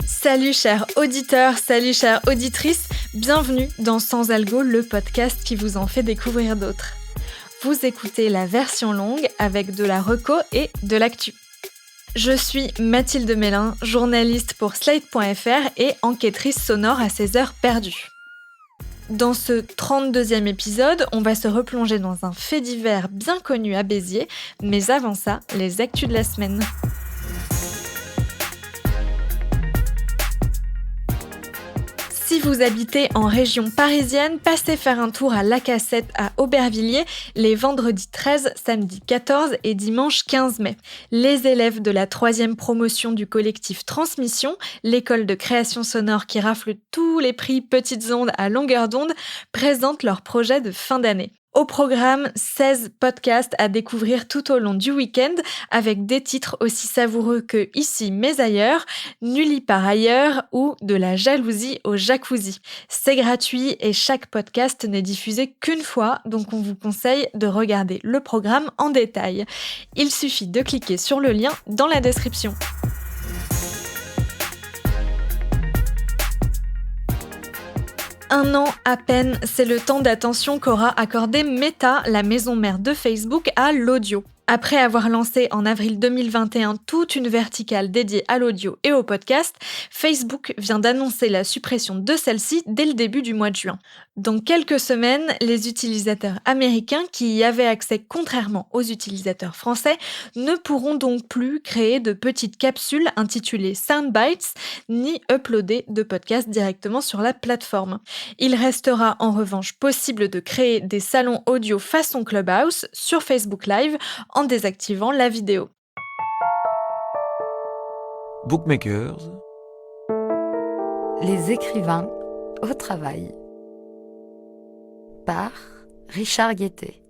Salut chers auditeurs, salut chères auditrices, bienvenue dans Sans Algo, le podcast qui vous en fait découvrir d'autres. Vous écoutez la version longue avec de la reco et de l'actu. Je suis Mathilde Mélin, journaliste pour Slate.fr et enquêtrice sonore à ses heures perdues. Dans ce 32e épisode, on va se replonger dans un fait divers bien connu à Béziers, mais avant ça, les actus de la semaine. Si vous habitez en région parisienne, passez faire un tour à La Cassette à Aubervilliers les vendredis 13, samedi 14 et dimanche 15 mai. Les élèves de la 3e promotion du collectif Transmission, l'école de création sonore qui rafle tous les prix petites ondes à longueur d'onde, présentent leur projet de fin d'année. Au programme, 16 podcasts à découvrir tout au long du week-end avec des titres aussi savoureux que Ici mais ailleurs, Nulli par ailleurs ou De la jalousie au jacuzzi. C'est gratuit et chaque podcast n'est diffusé qu'une fois, donc on vous conseille de regarder le programme en détail. Il suffit de cliquer sur le lien dans la description. Un an à peine, c'est le temps d'attention qu'aura accordé Meta, la maison mère de Facebook, à l'audio. Après avoir lancé en avril 2021 toute une verticale dédiée à l'audio et au podcast, Facebook vient d'annoncer la suppression de celle-ci dès le début du mois de juin. Dans quelques semaines, les utilisateurs américains qui y avaient accès contrairement aux utilisateurs français ne pourront donc plus créer de petites capsules intitulées Soundbites ni uploader de podcasts directement sur la plateforme. Il restera en revanche possible de créer des salons audio façon Clubhouse sur Facebook Live en désactivant la vidéo. Bookmakers. Les écrivains au travail. Par Richard Guettet.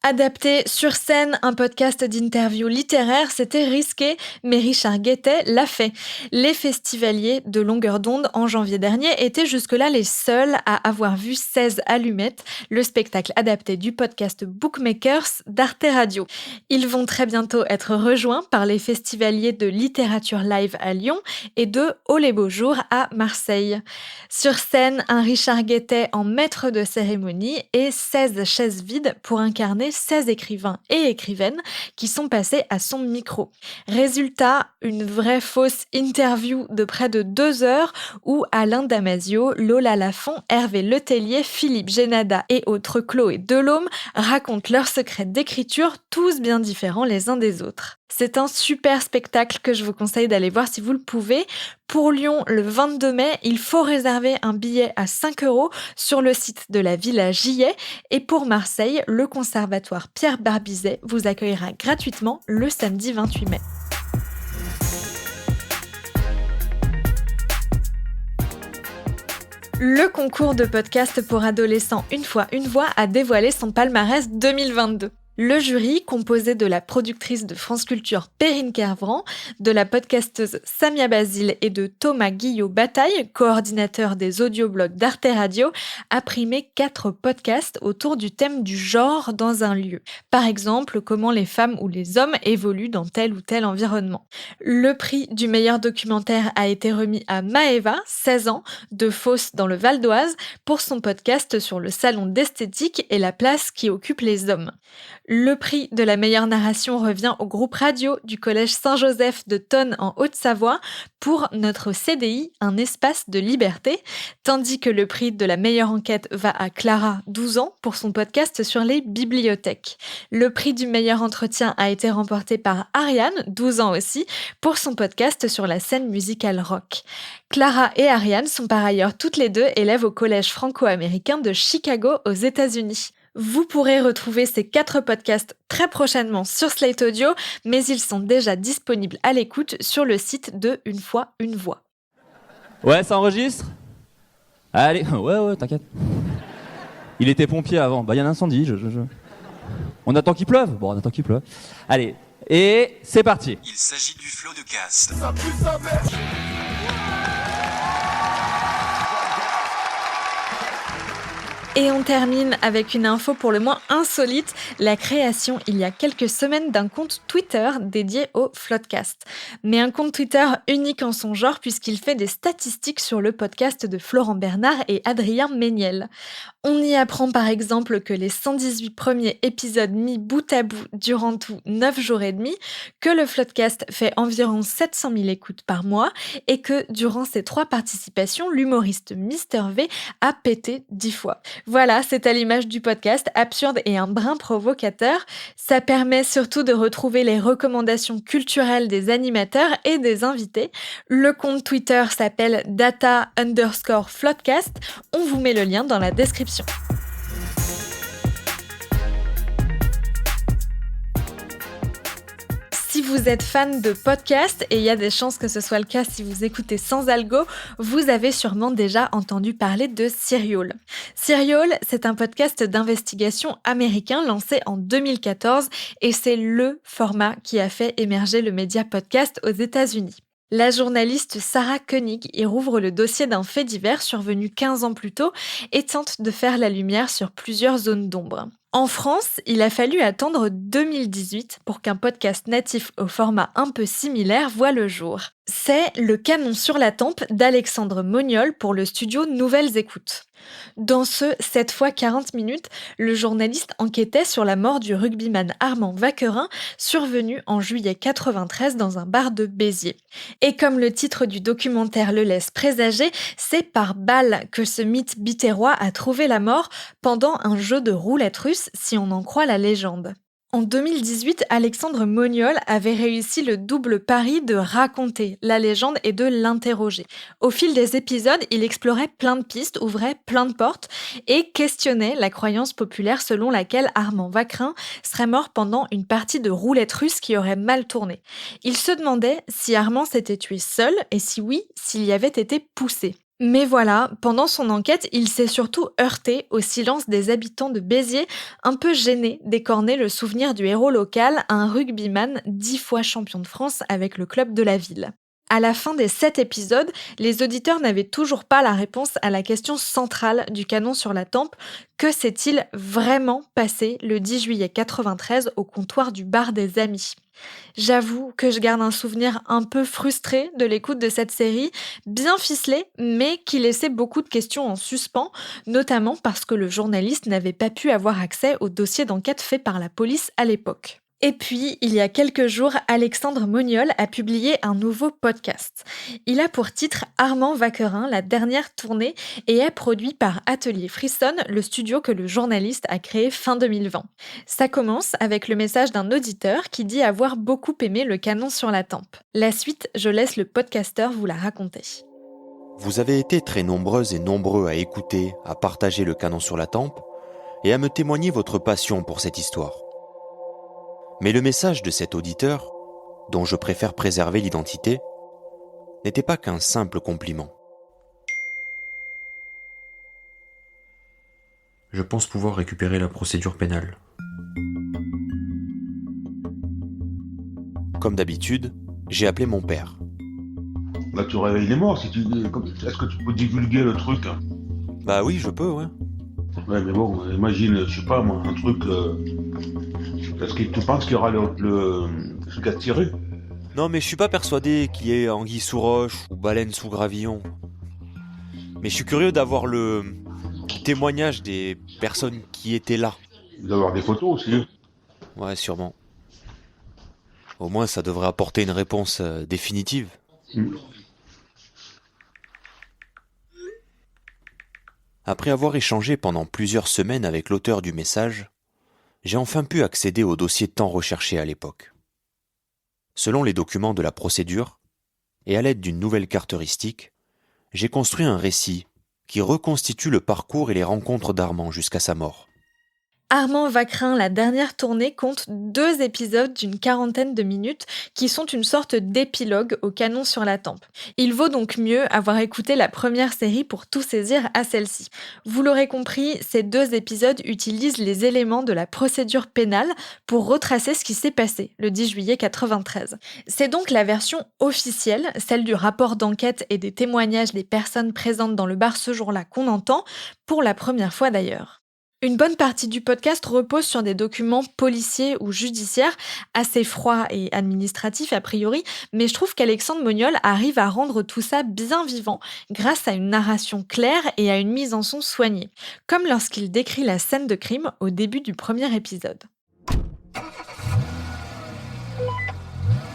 Adapter sur scène un podcast d'interview littéraire, c'était risqué, mais Richard Guettet l'a fait. Les festivaliers de longueur d'onde en janvier dernier étaient jusque-là les seuls à avoir vu 16 allumettes, le spectacle adapté du podcast Bookmakers d'Arte Radio. Ils vont très bientôt être rejoints par les festivaliers de littérature live à Lyon et de Oh les beaux jours à Marseille. Sur scène, un Richard Guettet en maître de cérémonie et 16 chaises vides pour incarner 16 écrivains et écrivaines qui sont passés à son micro. Résultat, une vraie fausse interview de près de 2 heures où Alain Damasio, Lola Lafont, Hervé Letellier, Philippe Génada et autres Chloé Delhomme racontent leurs secrets d'écriture, tous bien différents les uns des autres. C'est un super spectacle que je vous conseille d'aller voir si vous le pouvez. Pour Lyon, le 22 mai, il faut réserver un billet à 5 € sur le site de la Villa Gillet. Et pour Marseille, le conservatoire Pierre Barbizet vous accueillera gratuitement le samedi 28 mai. Le concours de podcast pour adolescents Une fois une voix a dévoilé son palmarès 2022. Le jury, composé de la productrice de France Culture Perrine Kervran, de la podcasteuse Samia Basile et de Thomas Guillot-Bataille, coordinateur des audioblogs d'Arte Radio, a primé 4 podcasts autour du thème du genre dans un lieu. Par exemple, comment les femmes ou les hommes évoluent dans tel ou tel environnement. Le prix du meilleur documentaire a été remis à Maëva, 16 ans, de Fos dans le Val d'Oise, pour son podcast sur le salon d'esthétique et la place qui occupe les hommes. Le prix de la meilleure narration revient au groupe radio du Collège Saint-Joseph de Tonnes en Haute-Savoie pour notre CDI, un espace de liberté, tandis que le prix de la meilleure enquête va à Clara, 12 ans, pour son podcast sur les bibliothèques. Le prix du meilleur entretien a été remporté par Ariane, 12 ans aussi, pour son podcast sur la scène musicale rock. Clara et Ariane sont par ailleurs toutes les deux élèves au Collège franco-américain de Chicago aux États-Unis. Vous pourrez retrouver ces 4 podcasts très prochainement sur Slate Audio, mais ils sont déjà disponibles à l'écoute sur le site de Une fois une voix. Ouais, ça enregistre ? Allez, ouais, t'inquiète. Il était pompier avant, bah il y a un incendie, On attend qu'il pleuve ? Bon, on attend qu'il pleuve. Allez, et c'est parti. Il s'agit du flow de cast. Et on termine avec une info pour le moins insolite, la création il y a quelques semaines d'un compte Twitter dédié au Floodcast. Mais un compte Twitter unique en son genre puisqu'il fait des statistiques sur le podcast de Florent Bernard et Adrien Méniel. On y apprend par exemple que les 118 premiers épisodes mis bout à bout durant tout 9 jours et demi, que le Floodcast fait environ 700 000 écoutes par mois et que durant ces 3 participations, l'humoriste Mister V a pété 10 fois. Voilà, c'est à l'image du podcast, absurde et un brin provocateur. Ça permet surtout de retrouver les recommandations culturelles des animateurs et des invités. Le compte Twitter s'appelle data_floodcast. On vous met le lien dans la description. Si vous êtes fan de podcasts, et il y a des chances que ce soit le cas si vous écoutez sans algo, vous avez sûrement déjà entendu parler de Serial. Serial, c'est un podcast d'investigation américain lancé en 2014 et c'est le format qui a fait émerger le média podcast aux États-Unis. La journaliste Sarah Koenig y rouvre le dossier d'un fait divers survenu 15 ans plus tôt et tente de faire la lumière sur plusieurs zones d'ombre. En France, il a fallu attendre 2018 pour qu'un podcast natif au format un peu similaire voie le jour. C'est Le Canon sur la tempe d'Alexandre Moniol pour le studio Nouvelles Écoutes. Dans ce 7 fois 40 minutes, le journaliste enquêtait sur la mort du rugbyman Armand Vaquerin, survenu en juillet 93 dans un bar de Béziers. Et comme le titre du documentaire le laisse présager, c'est par balle que ce mythe biterrois a trouvé la mort pendant un jeu de roulette russe, si on en croit la légende. En 2018, Alexandre Moniol avait réussi le double pari de raconter la légende et de l'interroger. Au fil des épisodes, il explorait plein de pistes, ouvrait plein de portes et questionnait la croyance populaire selon laquelle Armand Vaquerin serait mort pendant une partie de roulette russe qui aurait mal tourné. Il se demandait si Armand s'était tué seul et si oui, s'il y avait été poussé. Mais voilà, pendant son enquête, il s'est surtout heurté au silence des habitants de Béziers, un peu gênés d'écorner le souvenir du héros local, un rugbyman 10 fois champion de France avec le club de la ville. À la fin des 7 épisodes, les auditeurs n'avaient toujours pas la réponse à la question centrale du canon sur la tempe. Que s'est-il vraiment passé le 10 juillet 93 au comptoir du bar des Amis ? J'avoue que je garde un souvenir un peu frustré de l'écoute de cette série, bien ficelée, mais qui laissait beaucoup de questions en suspens, notamment parce que le journaliste n'avait pas pu avoir accès au dossier d'enquête fait par la police à l'époque. Et puis, il y a quelques jours, Alexandre Moniol a publié un nouveau podcast. Il a pour titre Armand Vaquerin, la dernière tournée, et est produit par Atelier Frisson, le studio que le journaliste a créé fin 2020. Ça commence avec le message d'un auditeur qui dit avoir beaucoup aimé le canon sur la tempe. La suite, je laisse le podcasteur vous la raconter. Vous avez été très nombreuses et nombreux à écouter, à partager le canon sur la tempe et à me témoigner votre passion pour cette histoire. Mais le message de cet auditeur, dont je préfère préserver l'identité, n'était pas qu'un simple compliment. Je pense pouvoir récupérer la procédure pénale. Comme d'habitude, j'ai appelé mon père. Bah tu réveilles les morts si tu... Est-ce que tu peux divulguer le truc ? Bah oui, je peux, ouais. Ouais mais bon, imagine, je sais pas moi, un truc... Est-ce que tu penses qu'il y aura le truc à tirer ? Non mais je suis pas persuadé qu'il y ait anguille sous roche ou baleine sous gravillon. Mais je suis curieux d'avoir le témoignage des personnes qui étaient là. Il doit y avoir des photos aussi. Ouais, sûrement. Au moins ça devrait apporter une réponse définitive. Après avoir échangé pendant plusieurs semaines avec l'auteur du message, j'ai enfin pu accéder au dossier tant recherché à l'époque. Selon les documents de la procédure, et à l'aide d'une nouvelle carte heuristique, j'ai construit un récit qui reconstitue le parcours et les rencontres d'Armand jusqu'à sa mort. Armand Vacrin, la dernière tournée, compte 2 épisodes d'une quarantaine de minutes qui sont une sorte d'épilogue au Canon sur la tempe. Il vaut donc mieux avoir écouté la première série pour tout saisir à celle-ci. Vous l'aurez compris, ces 2 épisodes utilisent les éléments de la procédure pénale pour retracer ce qui s'est passé le 10 juillet 93. C'est donc la version officielle, celle du rapport d'enquête et des témoignages des personnes présentes dans le bar ce jour-là qu'on entend, pour la première fois d'ailleurs. Une bonne partie du podcast repose sur des documents policiers ou judiciaires, assez froids et administratifs a priori, mais je trouve qu'Alexandre Moniol arrive à rendre tout ça bien vivant grâce à une narration claire et à une mise en son soignée, comme lorsqu'il décrit la scène de crime au début du premier épisode.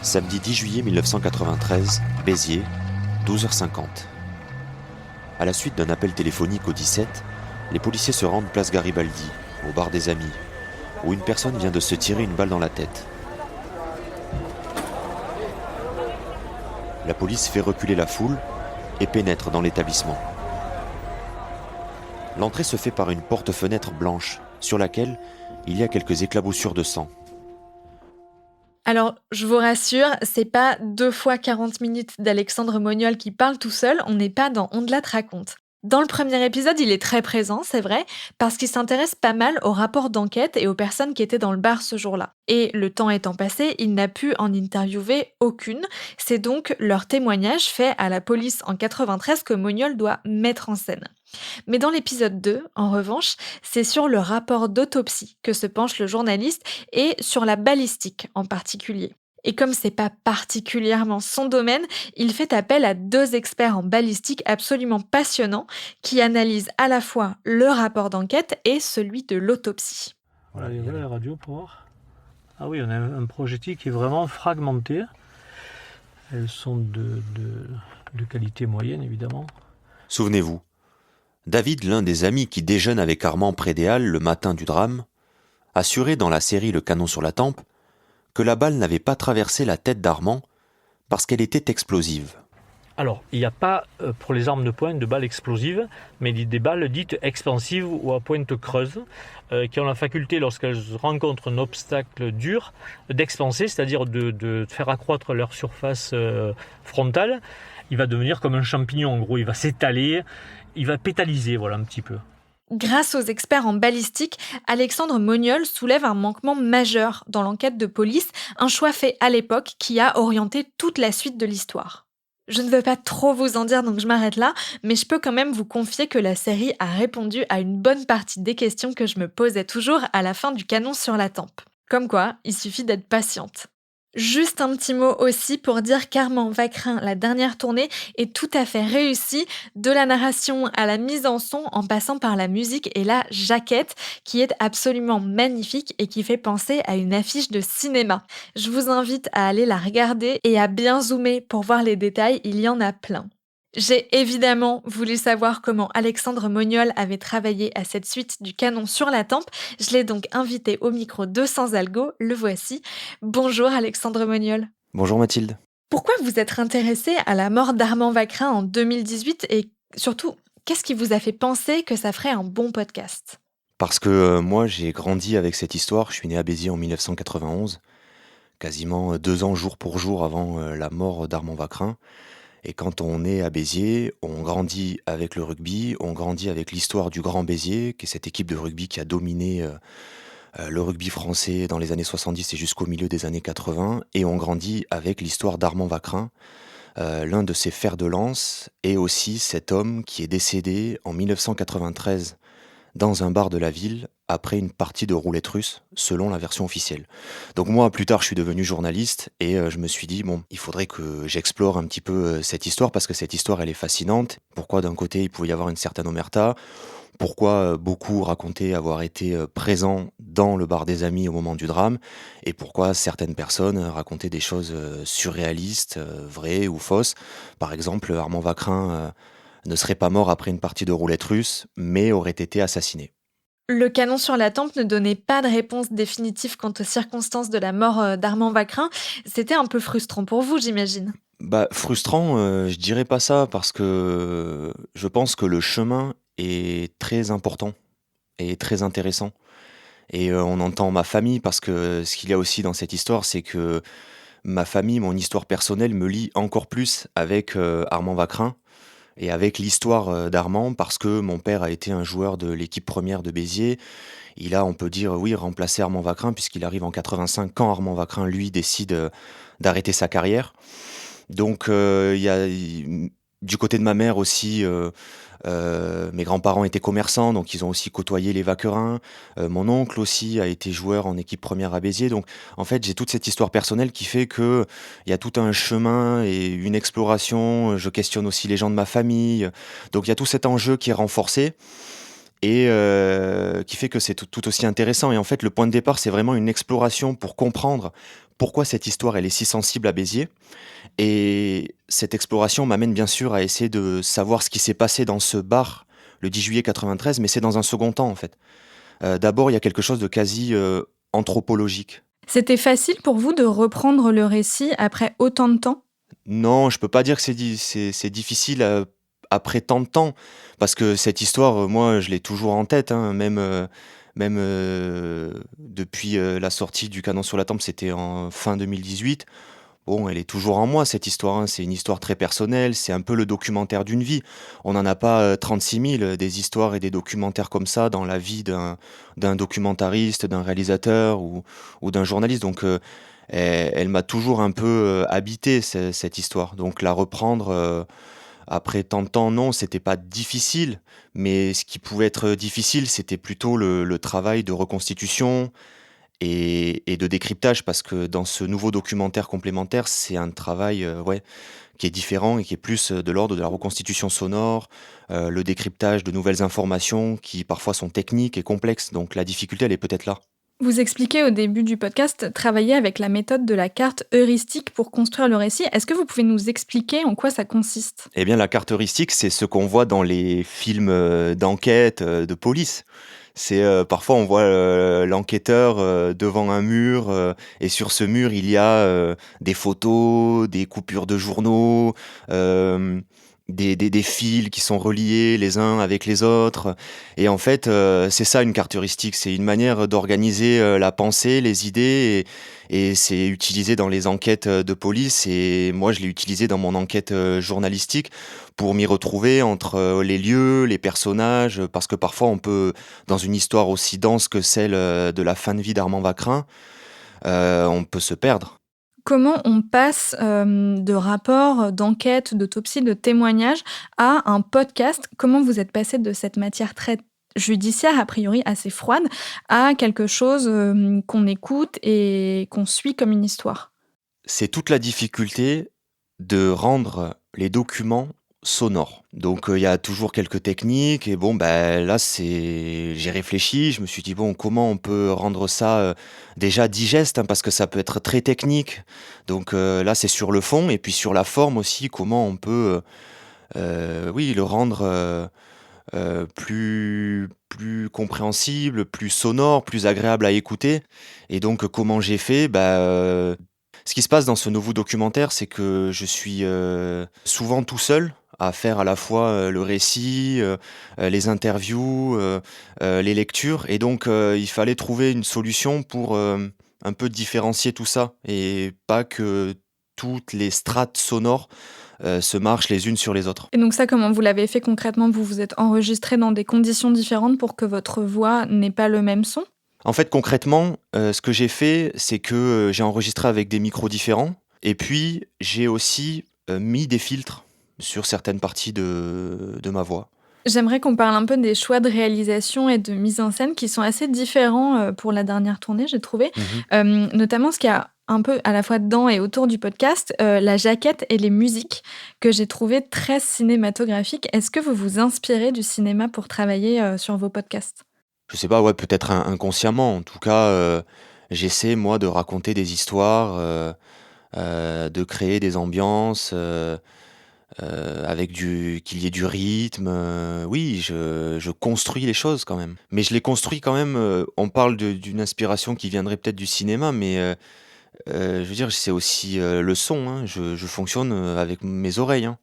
Samedi 10 juillet 1993, Béziers, 12h50. À la suite d'un appel téléphonique au 17, les policiers se rendent place Garibaldi, au bar des Amis, où une personne vient de se tirer une balle dans la tête. La police fait reculer la foule et pénètre dans l'établissement. L'entrée se fait par une porte-fenêtre blanche, sur laquelle il y a quelques éclaboussures de sang. Alors, je vous rassure, c'est pas 2 fois 40 minutes d'Alexandre Moniol qui parle tout seul, on n'est pas dans On te la raconte. Dans le premier épisode, il est très présent, c'est vrai, parce qu'il s'intéresse pas mal aux rapports d'enquête et aux personnes qui étaient dans le bar ce jour-là. Et le temps étant passé, il n'a pu en interviewer aucune. C'est donc leur témoignage fait à la police en 93 que Moniol doit mettre en scène. Mais dans l'épisode 2, en revanche, c'est sur le rapport d'autopsie que se penche le journaliste et sur la balistique en particulier. Et comme c'est pas particulièrement son domaine, il fait appel à 2 experts en balistique absolument passionnants qui analysent à la fois le rapport d'enquête et celui de l'autopsie. Voilà la radio pour voir. Ah oui, on a un projectile qui est vraiment fragmenté. Elles sont de qualité moyenne, évidemment. Souvenez-vous, David, l'un des amis qui déjeune avec Armand près des Halles le matin du drame, assurait dans la série Le Canon sur la tempe que la balle n'avait pas traversé la tête d'Armand parce qu'elle était explosive. Alors, il n'y a pas, pour les armes de poing, de balles explosives, mais des balles dites expansives ou à pointe creuse, qui ont la faculté, lorsqu'elles rencontrent un obstacle dur, d'expanser, c'est-à-dire de faire accroître leur surface frontale. Il va devenir comme un champignon, en gros, il va s'étaler, il va pétaliser, voilà, un petit peu. Grâce aux experts en balistique, Alexandre Moniol soulève un manquement majeur dans l'enquête de police, un choix fait à l'époque qui a orienté toute la suite de l'histoire. Je ne veux pas trop vous en dire, donc je m'arrête là, mais je peux quand même vous confier que la série a répondu à une bonne partie des questions que je me posais toujours à la fin du Canon sur la tempe. Comme quoi, il suffit d'être patiente. Juste un petit mot aussi pour dire qu'Armand Vacrin, la dernière tournée, est tout à fait réussie, de la narration à la mise en son en passant par la musique et la jaquette qui est absolument magnifique et qui fait penser à une affiche de cinéma. Je vous invite à aller la regarder et à bien zoomer pour voir les détails, il y en a plein. J'ai évidemment voulu savoir comment Alexandre Moniol avait travaillé à cette suite du Canon sur la tempe. Je l'ai donc invité au micro de Sans Algo, le voici. Bonjour Alexandre Moniol. Bonjour Mathilde. Pourquoi vous êtes intéressé à la mort d'Armand Vacrin en 2018 et surtout, qu'est-ce qui vous a fait penser que ça ferait un bon podcast ? Parce que moi j'ai grandi avec cette histoire, je suis né à Béziers en 1991, quasiment 2 ans jour pour jour avant la mort d'Armand Vacrin. Et quand on est à Béziers, on grandit avec le rugby, on grandit avec l'histoire du Grand Béziers, qui est cette équipe de rugby qui a dominé le rugby français dans les années 70 et jusqu'au milieu des années 80. Et on grandit avec l'histoire d'Armand Vacrin, l'un de ses fers de lance, et aussi cet homme qui est décédé en 1993 dans un bar de la ville après une partie de roulette russe, selon la version officielle. Donc moi, plus tard, je suis devenu journaliste et je me suis dit, bon, il faudrait que j'explore un petit peu cette histoire parce que cette histoire, elle est fascinante. Pourquoi d'un côté, il pouvait y avoir une certaine omerta ? Pourquoi beaucoup racontaient avoir été présents dans le bar des Amis au moment du drame ? Et pourquoi certaines personnes racontaient des choses surréalistes, vraies ou fausses ? Par exemple, Armand Vacrin ne serait pas mort après une partie de roulette russe, mais aurait été assassiné. Le Canon sur la tempe ne donnait pas de réponse définitive quant aux circonstances de la mort d'Armand Vacrin. C'était un peu frustrant pour vous, j'imagine. Frustrant, je dirais pas ça, parce que je pense que le chemin est très important et très intéressant. Et on entend ma famille parce que ce qu'il y a aussi dans cette histoire, c'est que ma famille, mon histoire personnelle me lie encore plus avec Armand Vacrin et avec l'histoire d'Armand parce que mon père a été un joueur de l'équipe première de Béziers. Il a, on peut dire, oui, remplacé Armand Vacrin puisqu'il arrive en 85 quand Armand Vacrin, lui, décide d'arrêter sa carrière. Donc, du côté de ma mère aussi, mes grands-parents étaient commerçants, donc ils ont aussi côtoyé les Vacquerins. Mon oncle aussi a été joueur en équipe première à Béziers. Donc, en fait, j'ai toute cette histoire personnelle qui fait que il y a tout un chemin et une exploration. Je questionne aussi les gens de ma famille. Donc, il y a tout cet enjeu qui est renforcé et qui fait que c'est tout aussi intéressant. Et en fait, le point de départ, c'est vraiment une exploration pour comprendre pourquoi cette histoire elle est si sensible à Béziers. Et cette exploration m'amène bien sûr à essayer de savoir ce qui s'est passé dans ce bar le 10 juillet 93, mais c'est dans un second temps en fait. D'abord, il y a quelque chose de quasi anthropologique. C'était facile pour vous de reprendre le récit après autant de temps? Non, je peux pas dire que c'est difficile après tant de temps, parce que cette histoire, moi, je l'ai toujours en tête, hein, même depuis la sortie du Canon sur la Tempe, c'était en fin 2018. Bon, elle est toujours en moi, cette histoire, hein. C'est une histoire très personnelle, c'est un peu le documentaire d'une vie. On n'en a pas 36 000 des histoires et des documentaires comme ça dans la vie d'un documentariste, d'un réalisateur ou d'un journaliste. Donc, elle m'a toujours un peu habité, cette histoire. Donc, la reprendre après tant de temps, non, c'était pas difficile. Mais ce qui pouvait être difficile, c'était plutôt le travail de reconstitution et de décryptage, parce que dans ce nouveau documentaire complémentaire, c'est un travail qui est différent et qui est plus de l'ordre de la reconstitution sonore, le décryptage de nouvelles informations qui parfois sont techniques et complexes. Donc la difficulté, elle est peut-être là. Vous expliquez au début du podcast travailler avec la méthode de la carte heuristique pour construire le récit. Est-ce que vous pouvez nous expliquer en quoi ça consiste? Eh bien, la carte heuristique, c'est ce qu'on voit dans les films d'enquête, de police. C'est parfois on voit l'enquêteur devant un mur et sur ce mur il y a des photos, des coupures de journaux, des fils qui sont reliés les uns avec les autres. Et en fait, c'est ça une carte heuristique, c'est une manière d'organiser la pensée, les idées, et c'est utilisé dans les enquêtes de police. Et moi, je l'ai utilisé dans mon enquête journalistique pour m'y retrouver entre les lieux, les personnages, parce que parfois on peut, dans une histoire aussi dense que celle de la fin de vie d'Armand Vacrin, on peut se perdre. Comment on passe de rapports, d'enquêtes, d'autopsies, de témoignages à un podcast? Comment vous êtes passé de cette matière très judiciaire, a priori assez froide, à quelque chose qu'on écoute et qu'on suit comme une histoire? C'est toute la difficulté de rendre les documents sonores. Donc il y a toujours quelques techniques et bon là j'ai réfléchi, je me suis dit bon comment on peut rendre ça déjà digeste, hein, parce que ça peut être très technique. Donc là c'est sur le fond et puis sur la forme aussi, comment on peut oui le rendre plus compréhensible, plus sonore, plus agréable à écouter. Et donc comment j'ai fait? Ce qui se passe dans ce nouveau documentaire, c'est que je suis souvent tout seul à faire à la fois le récit, les interviews, les lectures. Et donc, il fallait trouver une solution pour un peu différencier tout ça et pas que toutes les strates sonores se marchent les unes sur les autres. Et donc ça, comment vous l'avez fait concrètement? Vous vous êtes enregistré dans des conditions différentes pour que votre voix n'ait pas le même son? En fait, concrètement, ce que j'ai fait, c'est que j'ai enregistré avec des micros différents. Et puis, j'ai aussi mis des filtres sur certaines parties de ma voix. J'aimerais qu'on parle un peu des choix de réalisation et de mise en scène qui sont assez différents pour la dernière tournée, j'ai trouvé. Notamment ce qu'il y a un peu à la fois dedans et autour du podcast, la jaquette et les musiques que j'ai trouvées très cinématographiques. Est-ce que vous vous inspirez du cinéma pour travailler sur vos podcasts? Je sais pas, ouais, peut-être inconsciemment. En tout cas, j'essaie, moi, de raconter des histoires, de créer des ambiances, avec qu'il y ait du rythme. Oui, je construis les choses quand même. Mais je les construis quand même. On parle d'une inspiration qui viendrait peut-être du cinéma, mais je veux dire, c'est aussi le son, hein. Je fonctionne avec mes oreilles, hein.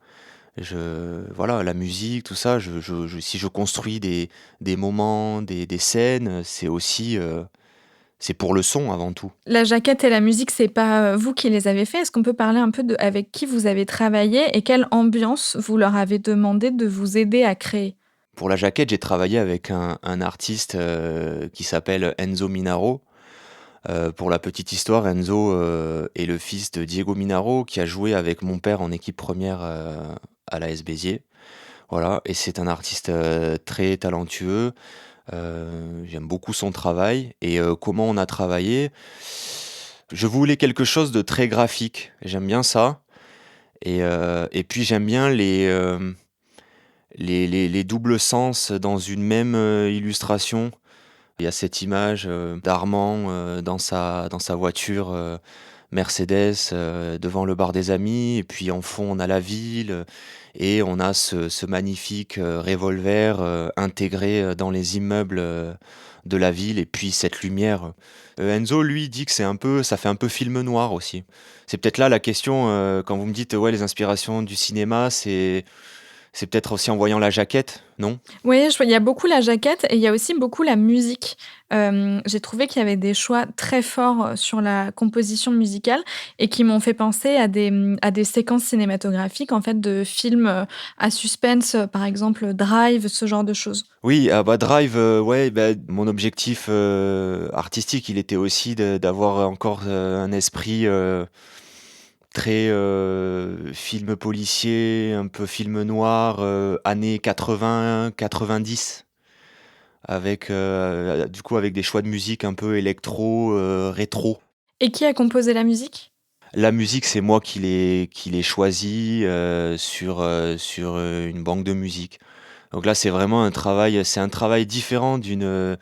Voilà, la musique, tout ça, si je construis des moments, des scènes, c'est aussi C'est pour le son avant tout. La jaquette et la musique, c'est pas vous qui les avez fait. Est-ce qu'on peut parler un peu de avec qui vous avez travaillé et quelle ambiance vous leur avez demandé de vous aider à créer? Pour la jaquette, j'ai travaillé avec un artiste qui s'appelle Enzo Minaro. Pour la petite histoire, Enzo est le fils de Diego Minaro qui a joué avec mon père en équipe première à l'AS Béziers. Voilà, et c'est un artiste très talentueux. J'aime beaucoup son travail. Et comment on a travaillé? Je voulais quelque chose de très graphique. J'aime bien ça. Et puis j'aime bien les doubles sens dans une même illustration. Il y a cette image d'Armand dans sa voiture Mercedes devant le bar des amis, et puis en fond on a la ville, et on a ce magnifique revolver intégré dans les immeubles de la ville, et puis cette lumière. Enzo, lui, dit que ça fait un peu film noir aussi. C'est peut-être là la question, quand vous me dites ouais, les inspirations du cinéma, c'est peut-être aussi en voyant la jaquette, non? Oui, il y a beaucoup la jaquette et il y a aussi beaucoup la musique. J'ai trouvé qu'il y avait des choix très forts sur la composition musicale et qui m'ont fait penser à des séquences cinématographiques en fait de films à suspense, par exemple Drive, ce genre de choses. Oui, ah bah Drive, ouais, bah, mon objectif artistique, il était aussi d'avoir encore un esprit très film policier, un peu film noir, années 80-90, avec du coup avec des choix de musique un peu électro, rétro. Et qui a composé la musique? La musique, c'est moi qui l'ai choisi sur une banque de musique. Donc là, c'est un travail différent d'une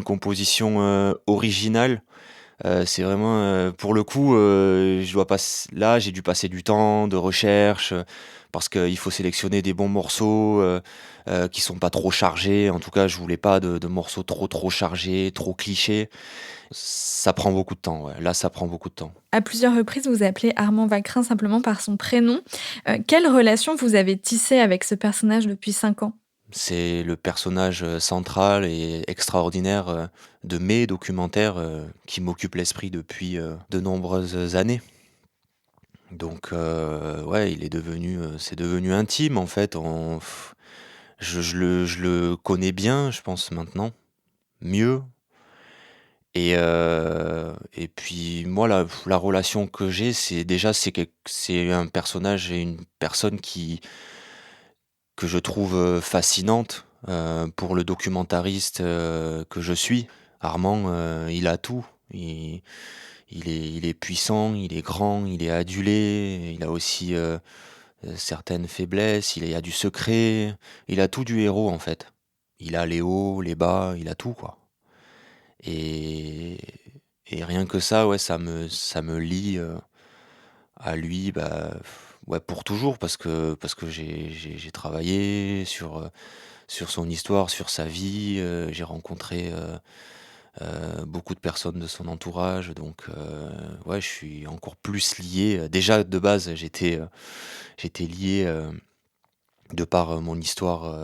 composition originale. C'est vraiment, pour le coup, là, j'ai dû passer du temps de recherche, parce qu'il faut sélectionner des bons morceaux qui sont pas trop chargés. En tout cas, je voulais pas de morceaux trop chargés, trop clichés. Ça prend beaucoup de temps, ouais. Là, ça prend beaucoup de temps. À plusieurs reprises, vous appelez Armand Vacrin simplement par son prénom. Quelle relation vous avez tissée avec ce personnage depuis 5 ans? C'est le personnage central et extraordinaire de mes documentaires qui m'occupe l'esprit depuis de nombreuses années. Donc, ouais, c'est devenu intime en fait. Je le connais bien, je pense maintenant, mieux. Et puis moi, la relation que j'ai, c'est un personnage et une personne que je trouve fascinante pour le documentariste que je suis. Armand, il a tout. Il est puissant, il est grand, il est adulé, il a aussi certaines faiblesses, il a du secret, il a tout du héros en fait. Il a les hauts, les bas, il a tout quoi. Et, et rien que ça, ouais, ça me lie à lui, bah, ouais, pour toujours, parce que j'ai travaillé sur son histoire, sur sa vie, j'ai rencontré beaucoup de personnes de son entourage, donc ouais, je suis encore plus lié. Déjà de base, j'étais lié de par mon histoire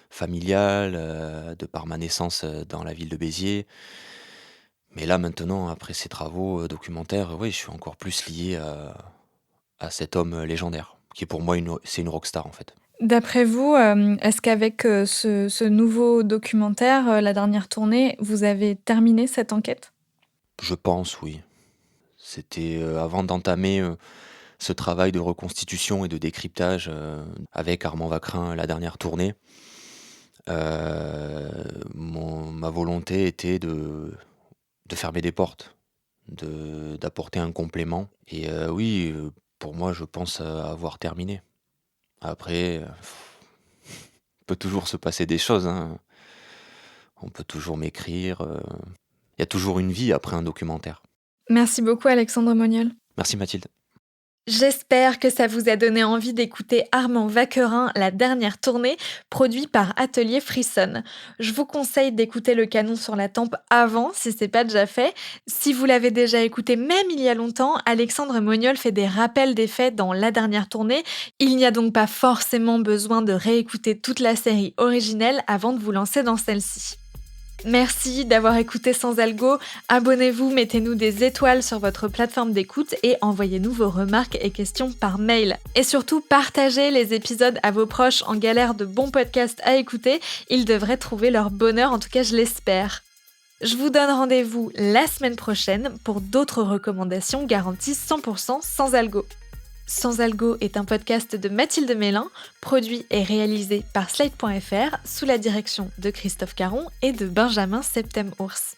familiale, de par ma naissance dans la ville de Béziers. Mais là maintenant, après ces travaux documentaires, oui, je suis encore plus lié à cet homme légendaire, qui est pour moi c'est une rockstar en fait. D'après vous, est-ce qu'avec ce nouveau documentaire, la dernière tournée, vous avez terminé cette enquête? Je pense, oui. C'était avant d'entamer ce travail de reconstitution et de décryptage avec Armand Vacrin, la dernière tournée. Ma volonté était de fermer des portes, d'apporter un complément. Et oui, pour moi, je pense avoir terminé. Après, il peut toujours se passer des choses, hein. On peut toujours m'écrire. Il y a toujours une vie après un documentaire. Merci beaucoup Alexandre Moniol. Merci Mathilde. J'espère que ça vous a donné envie d'écouter Armand Vacquerin, la dernière tournée, produit par Atelier Frisson. Je vous conseille d'écouter Le Canon sur la tempe avant, si c'est pas déjà fait. Si vous l'avez déjà écouté, même il y a longtemps, Alexandre Moniol fait des rappels des faits dans la dernière tournée. Il n'y a donc pas forcément besoin de réécouter toute la série originelle avant de vous lancer dans celle-ci. Merci d'avoir écouté Sans Algo. Abonnez-vous, mettez-nous des étoiles sur votre plateforme d'écoute et envoyez-nous vos remarques et questions par mail. Et surtout, partagez les épisodes à vos proches en galère de bons podcasts à écouter. Ils devraient trouver leur bonheur, en tout cas je l'espère. Je vous donne rendez-vous la semaine prochaine pour d'autres recommandations garanties 100% sans algo. Sans Algo est un podcast de Mathilde Mélin, produit et réalisé par Slate.fr sous la direction de Christophe Caron et de Benjamin Septem-Ours.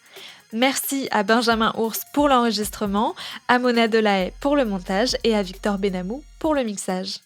Merci à Benjamin Ours pour l'enregistrement, à Mona Delahaye pour le montage et à Victor Benamou pour le mixage.